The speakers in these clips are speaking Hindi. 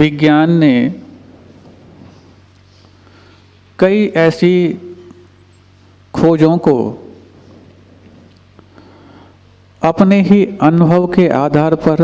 विज्ञान ने कई ऐसी खोजों को अपने ही अनुभव के आधार पर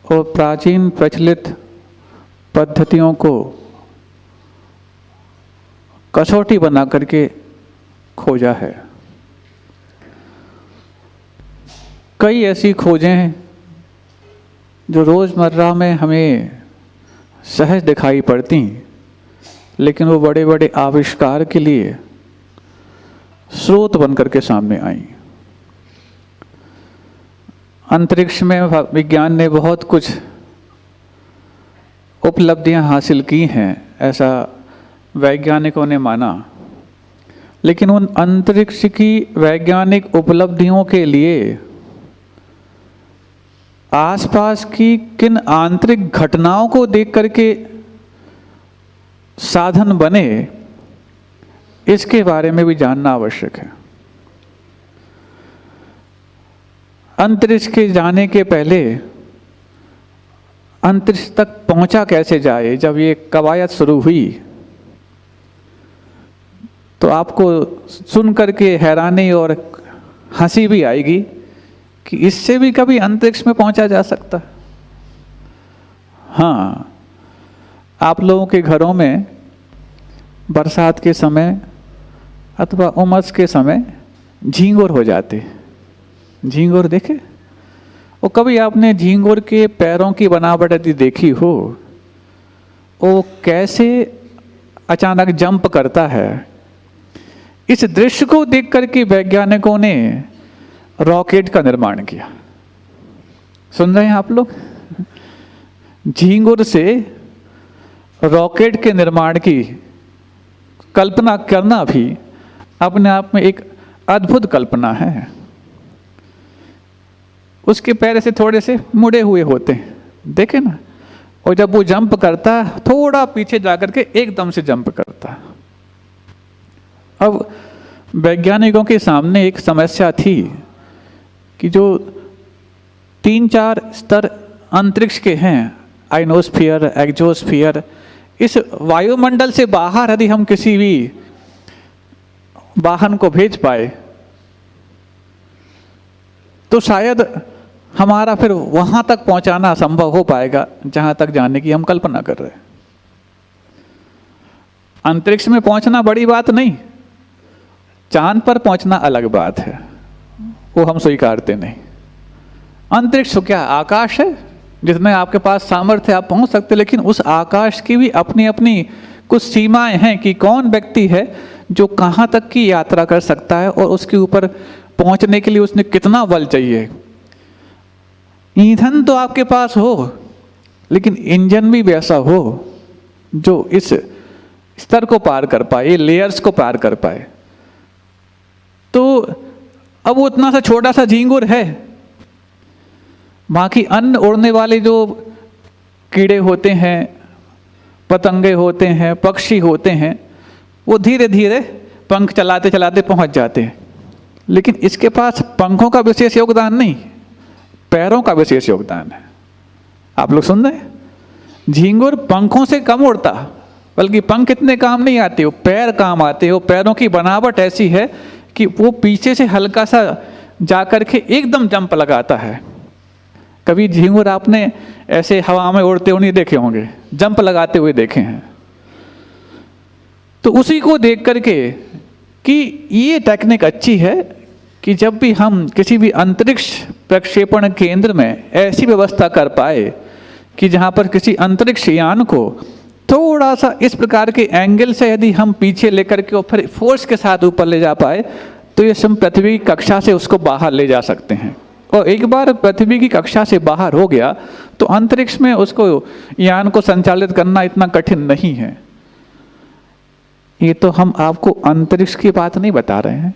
और प्राचीन प्रचलित पद्धतियों को कसौटी बना करके खोजा है। कई ऐसी खोजें हैं जो रोज़मर्रा में हमें सहज दिखाई पड़ती, लेकिन वो बड़े बड़े आविष्कार के लिए स्रोत बन करके सामने आई। अंतरिक्ष में विज्ञान ने बहुत कुछ उपलब्धियां हासिल की हैं, ऐसा वैज्ञानिकों ने माना, लेकिन उन अंतरिक्ष की वैज्ञानिक उपलब्धियों के लिए आसपास की किन आंतरिक घटनाओं को देख करके साधन बने, इसके बारे में भी जानना आवश्यक है। अंतरिक्ष के जाने के पहले अंतरिक्ष तक पहुंचा कैसे जाए, जब ये कवायद शुरू हुई तो आपको सुन करके हैरानी और हंसी भी आएगी कि इससे भी कभी अंतरिक्ष में पहुंचा जा सकता। हाँ, आप लोगों के घरों में बरसात के समय अथवा उमस के समय झींगुर हो जाते। झींगुर देखे? और कभी आपने झींगुर के पैरों की बनावट यदि देखी हो, वो कैसे अचानक जंप करता है, इस दृश्य को देख करके वैज्ञानिकों ने रॉकेट का निर्माण किया। सुन रहे हैं आप लोग? झींगुर से रॉकेट के निर्माण की कल्पना करना भी अपने आप में एक अद्भुत कल्पना है। उसके पैर से थोड़े से मुड़े हुए होते हैं, देखे ना, और जब वो जंप करता है थोड़ा पीछे जाकर के एकदम से जंप करता है। अब वैज्ञानिकों के सामने एक समस्या थी कि जो 3-4 स्तर अंतरिक्ष के हैं, आइनोस्फीयर, एक्सोस्फीयर, इस वायुमंडल से बाहर यदि हम किसी भी वाहन को भेज पाए तो शायद हमारा फिर वहां तक पहुंचाना संभव हो पाएगा जहां तक जाने की हम कल्पना कर रहे हैं। अंतरिक्ष में पहुंचना बड़ी बात नहीं, चांद पर पहुंचना अलग बात है, वो हम स्वीकारते नहीं। अंतरिक्ष क्या आकाश है, जितने आपके पास सामर्थ्य आप पहुंच सकते, लेकिन उस आकाश की भी अपनी अपनी कुछ सीमाएं हैं कि कौन व्यक्ति है जो कहां तक की यात्रा कर सकता है और उसके ऊपर पहुंचने के लिए उसने कितना बल चाहिए। ईंधन तो आपके पास हो, लेकिन इंजन भी वैसा हो जो इस स्तर को पार कर पाए, लेयर्स को पार कर पाए। तो अब वो इतना सा छोटा सा झींगुर है, बाकी अन्य उड़ने वाले जो कीड़े होते हैं, पतंगे होते हैं, पक्षी होते हैं, वो धीरे धीरे पंख चलाते चलाते पहुंच जाते हैं, लेकिन इसके पास पंखों का विशेष योगदान नहीं, पैरों का विशेष योगदान है। आप लोग सुन रहे हैं? झींगुर पंखों से कम उड़ता, बल्कि पंख इतने काम नहीं आते, वो पैर काम आते हैं। वो पैरों की बनावट ऐसी है कि वो पीछे से हल्का सा जाकर के एकदम जंप लगाता है। कभी झींगुर आपने ऐसे हवा में उड़ते हुए नहीं देखे होंगे, जंप लगाते हुए देखे हैं। तो उसी को देख करके कि ये टेक्निक अच्छी है कि जब भी हम किसी भी अंतरिक्ष प्रक्षेपण केंद्र में ऐसी व्यवस्था कर पाए कि जहाँ पर किसी अंतरिक्ष यान को थोड़ा सा इस प्रकार के एंगल से यदि हम पीछे लेकर के और फिर फोर्स के साथ ऊपर ले जा पाए, तो ये हम पृथ्वी की कक्षा से उसको बाहर ले जा सकते हैं। और एक बार पृथ्वी की कक्षा से बाहर हो गया तो अंतरिक्ष में उसको यान को संचालित करना इतना कठिन नहीं है। ये तो हम आपको अंतरिक्ष की बात नहीं बता रहे हैं,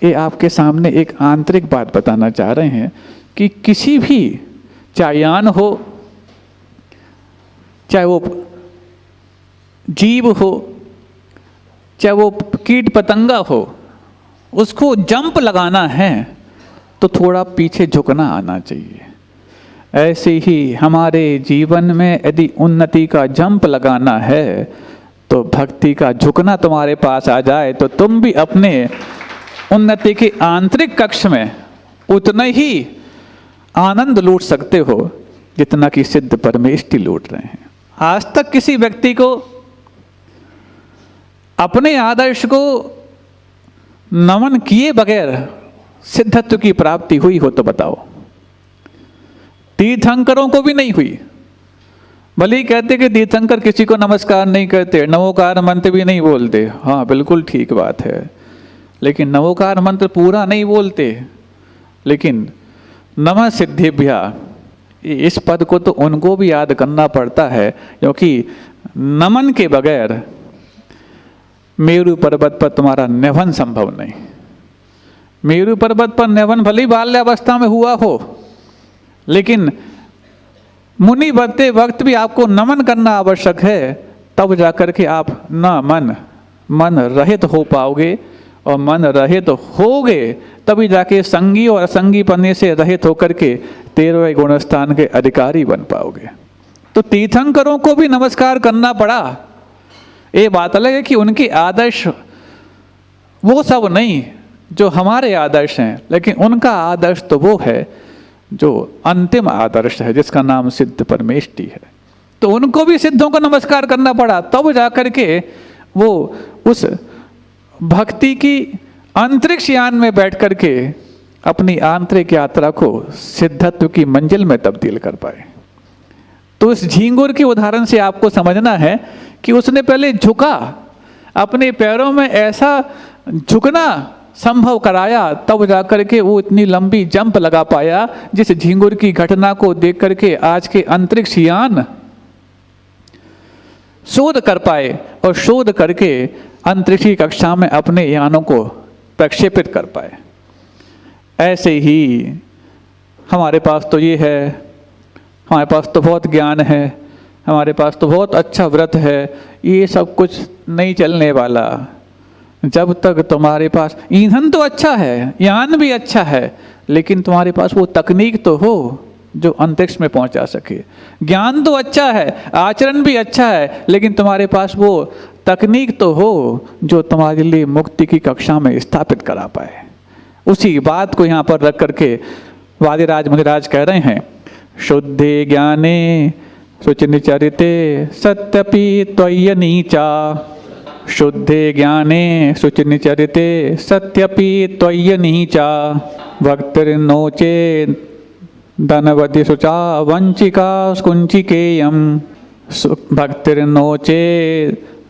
ये आपके सामने एक आंतरिक बात बताना चाह रहे हैं कि किसी भी, चाहे यान हो, चाहे वो जीव हो, चाहे वो कीट पतंगा हो, उसको जंप लगाना है तो थोड़ा पीछे झुकना आना चाहिए। ऐसे ही हमारे जीवन में यदि उन्नति का जंप लगाना है तो भक्ति का झुकना तुम्हारे पास आ जाए तो तुम भी अपने उन्नति के आंतरिक कक्ष में उतना ही आनंद लूट सकते हो जितना कि सिद्ध परमेष्टि लूट रहे हैं। आज तक किसी व्यक्ति को अपने आदर्श को नमन किए बगैर सिद्धत्व की प्राप्ति हुई हो तो बताओ? तीर्थंकरों को भी नहीं हुई। भले ही कहते कि तीर्थंकर किसी को नमस्कार नहीं करते, नमोकार मंत्र भी नहीं बोलते, हाँ बिल्कुल ठीक बात है, लेकिन नमोकार मंत्र पूरा नहीं बोलते। लेकिन नमः सिद्धिभ्या इस पद को तो उनको भी याद करना पड़ता है, क्योंकि नमन के बगैर मेरु पर्वत पर तुम्हारा न्यवन संभव नहीं। मेरु पर्वत पर न्यवन भले ही बाल्यावस्था में हुआ हो, लेकिन मुनि बनते वक्त भी आपको नमन करना आवश्यक है, तब जाकर के आप न मन रहित हो पाओगे, और मन रहित होगे तभी जाके संगी और असंगी पन्ने से रहित होकर के 13वें गुणस्थान के अधिकारी बन पाओगे। तो तीर्थंकरों को भी नमस्कार करना पड़ा। ये बात अलग है कि उनके आदर्श वो सब नहीं जो हमारे आदर्श हैं, लेकिन उनका आदर्श तो वो है जो अंतिम आदर्श है, जिसका नाम सिद्ध परमेष्टि है। तो उनको भी सिद्धों को नमस्कार करना पड़ा, तब जाकर के वो उस भक्ति की अंतरिक्ष यान में बैठ करके अपनी आंतरिक यात्रा को सिद्धत्व की मंजिल में तब्दील कर पाए। तो उस झींगुर के उदाहरण से आपको समझना है कि उसने पहले झुका, अपने पैरों में ऐसा झुकना संभव कराया, तब जाकर के वो इतनी लंबी जंप लगा पाया, जिस झींगुर की घटना को देख करके आज के अंतरिक्ष यान शोध कर पाए और शोध करके अंतरिक्षी कक्षा में अपने यानों को प्रक्षेपित कर पाए। ऐसे ही हमारे पास तो ये है, हमारे पास तो बहुत ज्ञान है, हमारे पास तो बहुत अच्छा व्रत है, ये सब कुछ नहीं चलने वाला। जब तक तुम्हारे पास ईंधन तो अच्छा है, यान भी अच्छा है, लेकिन तुम्हारे पास वो तकनीक तो हो जो अंतरिक्ष में पहुंचा सके। ज्ञान तो अच्छा है, आचरण भी अच्छा है, लेकिन तुम्हारे पास वो तकनीक तो हो जो तुम्हारे लिए मुक्ति की कक्षा में स्थापित करा पाए। उसी बात को यहाँ पर रख करके वादिराज मुनिराज कह रहे हैं, शुद्धे ज्ञाने शुचिनिचरिते सत्यपि त्वय्यनीचा। शुद्धे ज्ञाने शुचिनिचरिते सत्यपि त्वय्यनीचा। भक्तिर्नोचे धनवती शुचा वंचिका कुंचिकेयम। भक्तिर्नोचे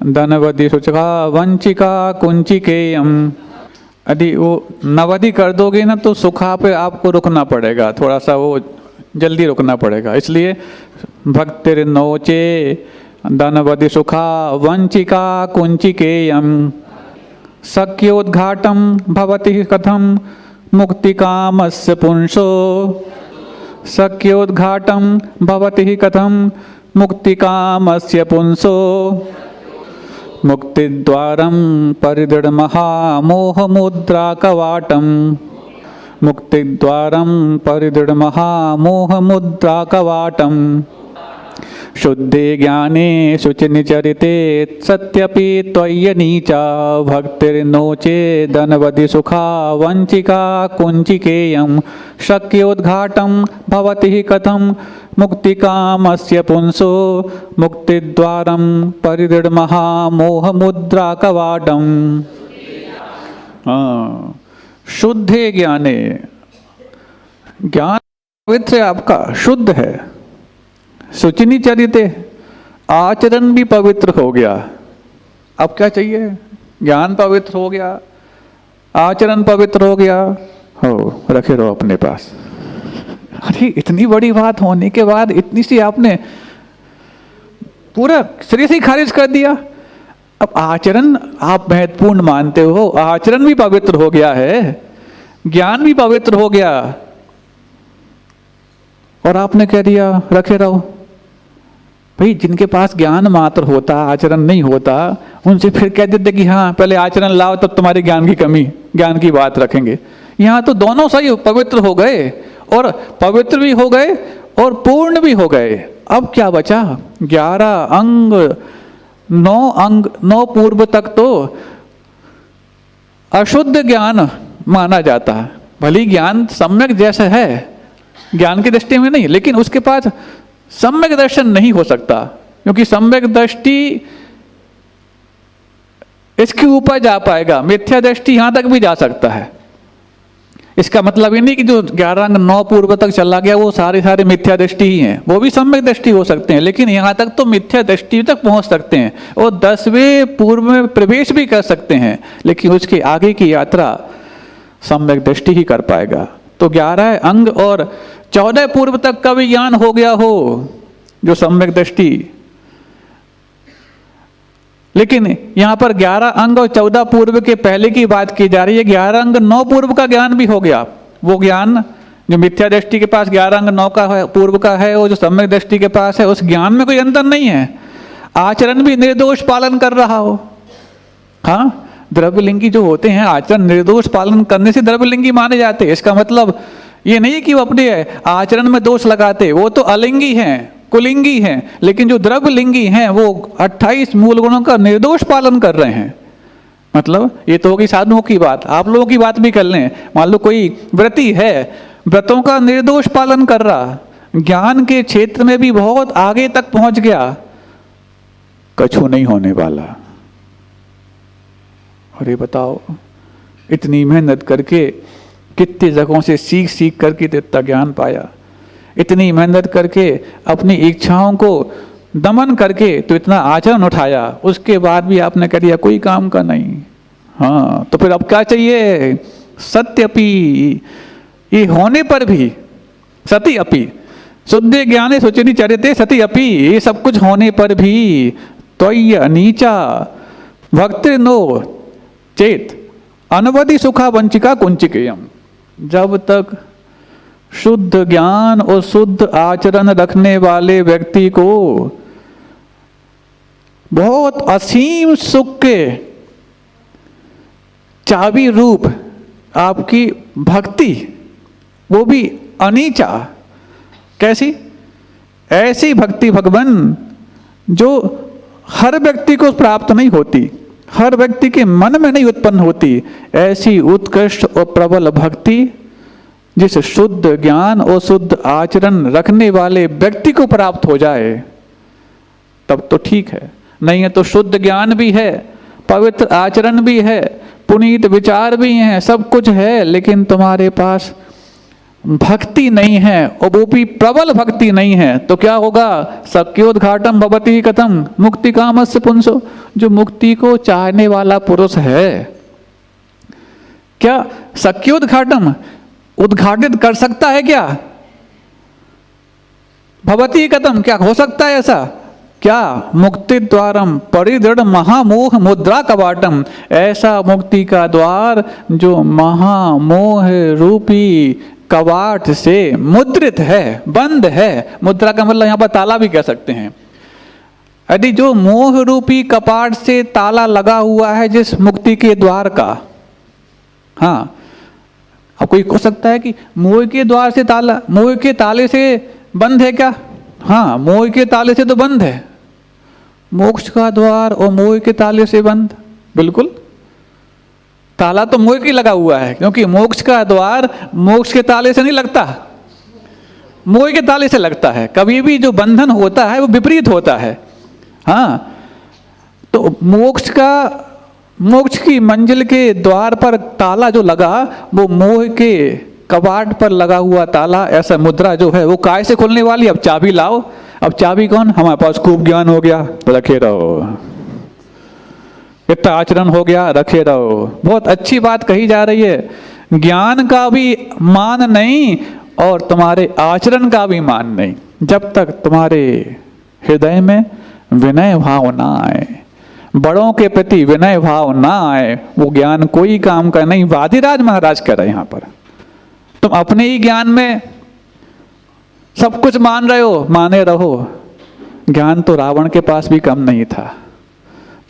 धनवती शुचा वंचिका कुंचिकेयम। यदि वो नवधि कर दोगे ना तो सुखा पे आपको रुकना पड़ेगा, थोड़ा सा वो जल्दी रुकना पड़ेगा। इसलिए भक्तिर्नोचे धनवति सुखा वंचिका कुंचिकेयम। शक्योद्घाटम भवति कथम मुक्तिकामस्य पुंसो। शक्योद्घाटम भवति कथम मुक्तिकामस्य पुंसो। मुक्तिद्वारं परिदृढमहामोहमुद्राकवाटं। मुक्तिद्वारं परिदृढमहामोहमुद्राकवाटं। शुद्धे ज्ञाने शुचिनिचरिते सत्यपि त्वय्यनीचा। भक्तिर्नोचे धनवति सुखा वंचिका कुंचिकेयं। शक्योद्घाटं भवति कथं मुक्तिकामस्य पुंसो। मुक्तिद्वारं परिदृढमहामोहमुद्राकवाटं। शुद्धे ज्ञाने, ज्ञान पवित्र आपका शुद्ध है। शुचिनी चरिते, आचरण भी पवित्र हो गया। अब क्या चाहिए? ज्ञान पवित्र हो गया, आचरण पवित्र हो गया, हो रखे रहो अपने पास। अरे इतनी बड़ी बात होने के बाद इतनी सी आपने पूरा सिरे से ही खारिज कर दिया। अब आचरण आप महत्वपूर्ण मानते हो, आचरण भी पवित्र हो गया है, ज्ञान भी पवित्र हो गया, और आपने कह दिया रखे रहो। भाई जिनके पास ज्ञान मात्र होता, आचरण नहीं होता, उनसे फिर कह देते कि हाँ पहले आचरण लाओ तब तुम्हारे ज्ञान की कमी, ज्ञान की बात रखेंगे। यहाँ तो दोनों सही पवित्र हो गए, और पवित्र भी हो गए और पूर्ण भी हो गए। अब क्या बचा? 11 अंग, 9 पूर्व तक तो अशुद्ध ज्ञान माना जाता है। भली ज्ञान सम्यक जैसा है, ज्ञान की दृष्टि में नहीं, लेकिन उसके पास सम्यक दर्शन नहीं हो सकता, क्योंकि सम्यक दृष्टि इसके ऊपर जा पाएगा, मिथ्या दृष्टि यहां तक भी जा सकता है। इसका मतलब ये नहीं कि जो 11 अंग 9 पूर्व तक चला गया वो सारे मिथ्या दृष्टि ही हैं, वो भी सम्यक दृष्टि हो सकते हैं, लेकिन यहाँ तक तो मिथ्या दृष्टि तक पहुँच सकते हैं और 10वें पूर्व में प्रवेश भी कर सकते हैं, लेकिन उसके आगे की यात्रा सम्यक दृष्टि ही कर पाएगा। तो 11 अंग और 14 पूर्व तक का भी ज्ञान हो गया हो जो सम्यक दृष्टि, लेकिन यहाँ पर 11 अंग और 14 पूर्व के पहले की बात की जा रही है। 11 अंग 9 पूर्व का ज्ञान भी हो गया। वो ज्ञान जो मिथ्या दृष्टि के पास 11 अंग 9 का है, पूर्व का है, और जो सम्यक दृष्टि के पास है, उस ज्ञान में कोई अंतर नहीं है। आचरण भी निर्दोष पालन कर रहा हो। हाँ, द्रव्यलिंगी जो होते हैं आचरण निर्दोष पालन करने से द्रव्यलिंगी माने जाते हैं। इसका मतलब ये नहीं कि वो अपने आचरण में दोष लगाते, वो तो अलिंगी हैं, कुलिंगी हैं, लेकिन जो द्रव्यलिंगी हैं वो 28 मूल गुणों का निर्दोष पालन कर रहे हैं। मतलब ये तो होगी साधुओं की बात, आप लोगों की बात भी कर लें। मान लो कोई व्रती है, व्रतों का निर्दोष पालन कर रहा, ज्ञान के क्षेत्र में भी बहुत आगे तक पहुंच गया, कछु नहीं होने वाला। अरे बताओ, इतनी मेहनत करके कितने जगहों से सीख करके तो इतना ज्ञान पाया, इतनी मेहनत करके अपनी इच्छाओं को दमन करके तो इतना आचरण उठाया, उसके बाद भी आपने कह दिया कोई काम का नहीं। हाँ, तो फिर अब क्या चाहिए? सत्यपि, ये होने पर भी, सती अपि शुद्ध ज्ञाने सुचिनी चरिते सती अपि, ये सब कुछ होने पर भी त्वय्य नीचा भक्ति नो चेत अनवधि सुखा वंचिका कुंचिकेयम। जब तक शुद्ध ज्ञान और शुद्ध आचरण रखने वाले व्यक्ति को बहुत असीम सुख के चाबी रूप आपकी भक्ति, वो भी अनीचा, कैसी? ऐसी भक्ति भगवान जो हर व्यक्ति को प्राप्त नहीं होती, हर व्यक्ति के मन में नहीं उत्पन्न होती, ऐसी उत्कृष्ट और प्रबल भक्ति जिस शुद्ध ज्ञान और शुद्ध आचरण रखने वाले व्यक्ति को प्राप्त हो जाए, तब तो ठीक है। नहीं है तो शुद्ध ज्ञान भी है, पवित्र आचरण भी है, पुनीत विचार भी हैं, सब कुछ है, लेकिन तुम्हारे पास भक्ति नहीं है, और वो भी प्रबल भक्ति नहीं है, तो क्या होगा? शक्योद्घाटम भवति कथम मुक्ति कामस्य पुंसो। जो मुक्ति को चाहने वाला पुरुष है, क्या शक्योद्घाटम उद्घाटित कर सकता है? क्या भवती कथम, क्या हो सकता है ऐसा? क्या मुक्ति द्वारम परिदृढ़ महामोह मुद्रा कवाटम, ऐसा मुक्ति का द्वार जो महामोह रूपी कवाट से मुद्रित है, बंद है। मुद्रा का मतलब यहाँ पर ताला भी कह सकते हैं। यदि जो मोह रूपी कपाट से ताला लगा हुआ है जिस मुक्ति के द्वार का, हाँ, अब कोई हो सकता है कि मोह के द्वार से ताला, मोह के ताले से बंद है क्या? हाँ, मोह के ताले से तो बंद है। मोक्ष का द्वार और मोह के ताले से बंद, बिल्कुल। ताला तो मोह की लगा हुआ है, क्योंकि मोक्ष का द्वार मोक्ष के ताले से नहीं लगता, मोह के ताले से लगता है। कभी भी जो बंधन होता है वो विपरीत होता है। हाँ, तो मोक्ष की मंजिल के द्वार पर ताला जो लगा, वो मोह के कबाड़ पर लगा हुआ ताला, ऐसा मुद्रा जो है वो काय से खुलने वाली? अब चाबी लाओ। अब चाबी कौन? हमारे पास खूब ज्ञान हो गया, रखे रहो। इतना आचरण हो गया, रखे रहो। बहुत अच्छी बात कही जा रही है। ज्ञान का भी मान नहीं और तुम्हारे आचरण का भी मान नहीं, जब तक तुम्हारे हृदय में विनय भाव ना आए, बड़ों के प्रति विनय भाव ना आए, वो ज्ञान कोई काम का नहीं। वादिराज महाराज कह रहे हैं यहाँ पर, तुम अपने ही ज्ञान में सब कुछ मान रहे हो, माने रहो। ज्ञान तो रावण के पास भी कम नहीं था।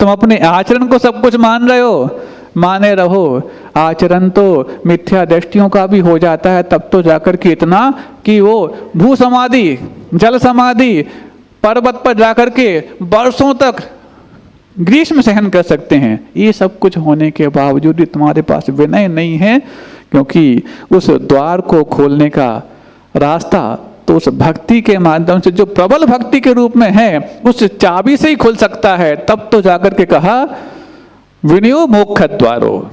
तुम अपने आचरण को सब कुछ मान रहे हो, माने रहो। आचरण तो मिथ्या दृष्टियों का भी हो जाता है, तब तो जाकर के इतना कि वो भू समाधि, जल समाधि, पर्वत पर जाकर के वर्षों तक ग्रीष्म सहन कर सकते हैं। ये सब कुछ होने के बावजूद भी तुम्हारे पास विनय नहीं है, क्योंकि उस द्वार को खोलने का रास्ता तो उस भक्ति के माध्यम से, जो प्रबल भक्ति के रूप में है, उस चाबी से ही खुल सकता है। तब तो जाकर के कहा विनयो मोक्ष द्वारो,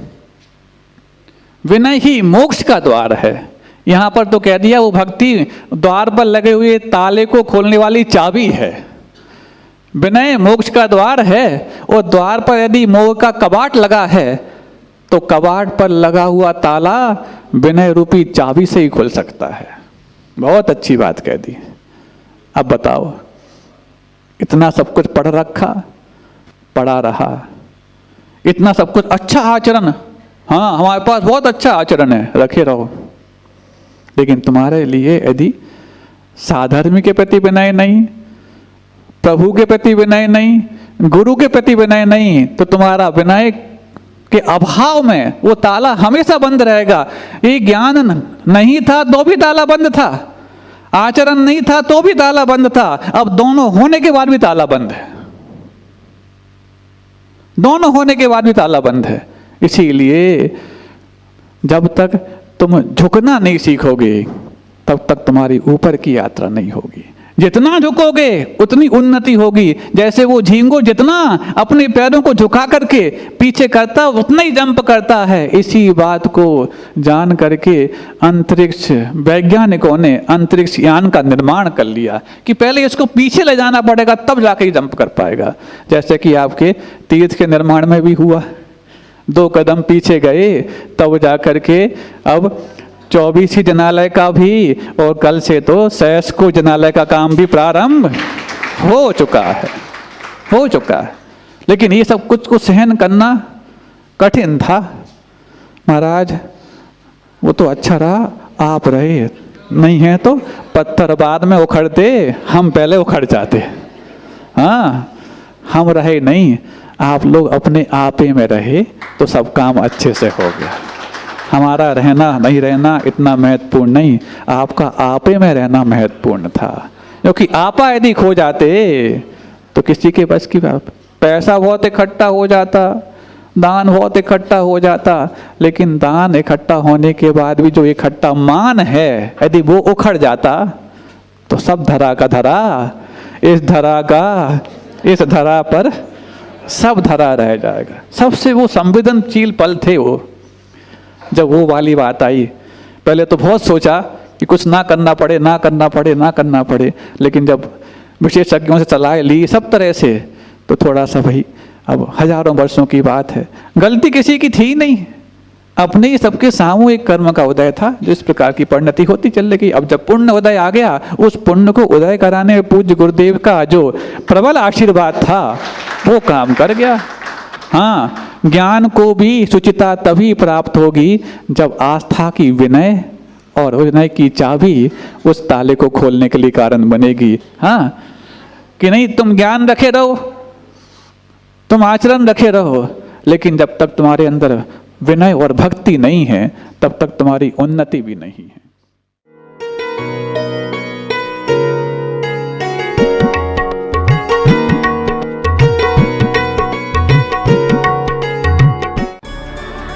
विनय ही मोक्ष का द्वार है। यहां पर तो कह दिया वो भक्ति द्वार पर लगे हुए ताले को खोलने वाली चाबी है। विनय मोक्ष का द्वार है, और द्वार पर यदि मोह का कबाट लगा है तो कबाट पर लगा हुआ ताला विनय रूपी चाबी से ही खुल सकता है। बहुत अच्छी बात कह दी। अब बताओ, इतना सब कुछ पढ़ रखा, पढ़ा रहा, इतना सब कुछ, अच्छा आचरण, हाँ हमारे पास बहुत अच्छा आचरण है, रखे रहो, लेकिन तुम्हारे लिए यदि साधर्मी के प्रति विनय नहीं, प्रभु के प्रति विनय नहीं, गुरु के प्रति विनय नहीं, तो तुम्हारा विनय के अभाव में वो ताला हमेशा बंद रहेगा। ये ज्ञान नहीं था तो भी ताला बंद था, आचरण नहीं था तो भी ताला बंद था, अब दोनों होने के बाद भी ताला बंद है, दोनों होने के बाद भी ताला बंद है। इसीलिए जब तक तुम झुकना नहीं सीखोगे तब तक तुम्हारी ऊपर की यात्रा नहीं होगी। जितना झुकोगे उतनी उन्नति होगी। जैसे वो झींगुर जितना अपने पैरों को झुका करके पीछे करता उतना ही जंप करता है। इसी बात को जान करके अंतरिक्ष वैज्ञानिकों ने अंतरिक्ष यान का निर्माण कर लिया कि पहले इसको पीछे ले जाना पड़ेगा तब जाके ही जंप कर पाएगा। जैसे कि आपके तीर्थ के निर्माण में भी हुआ, 2 कदम पीछे गए तब जा करके अब 24 जनालय का भी, और कल से तो 66 जनालय का काम भी प्रारंभ हो चुका है। लेकिन ये सब कुछ को सहन करना कठिन था। महाराज वो तो अच्छा रहा, आप रहे, नहीं है तो पत्थर बाद में उखड़ते, हम पहले उखड़ जाते। हाँ, हम रहे नहीं, आप लोग अपने आपे में रहे तो सब काम अच्छे से हो गया। हमारा रहना नहीं रहना इतना महत्वपूर्ण नहीं, आपका आपे में रहना महत्वपूर्ण था। क्योंकि आपा यदि खो जाते तो किसी के बस की बात, पैसा बहुत इकट्ठा हो जाता, दान बहुत इकट्ठा हो जाता, लेकिन दान इकट्ठा होने के बाद भी जो इकट्ठा मान है यदि वो उखड़ जाता तो सब धरा का धरा, इस धरा का इस धरा पर सब धरा रह जाएगा। सबसे वो संवेदनशील पल थे वो, जब वो वाली बात आई। पहले तो बहुत सोचा कि कुछ ना करना पड़े, लेकिन जब विशेषज्ञों से सलाह ली सब तरह से तो थोड़ा सा भाई, अब हजारों वर्षों की बात है, गलती किसी की थी नहीं, अपने ही सबके सामूहिक कर्म का उदय था, जो इस प्रकार की परिणति होती चल रही। अब जब पुण्य उदय आ गया, उस पुण्य को उदय कराने में पूज्य गुरुदेव का जो प्रबल आशीर्वाद था वो काम कर गया। हाँ, ज्ञान को भी सुचिता तभी प्राप्त होगी जब आस्था की विनय और विनय की चाबी उस ताले को खोलने के लिए कारण बनेगी। हाँ, कि नहीं तुम ज्ञान रखे रहो, तुम आचरण रखे रहो, लेकिन जब तक तुम्हारे अंदर विनय और भक्ति नहीं है तब तक तुम्हारी उन्नति भी नहीं है।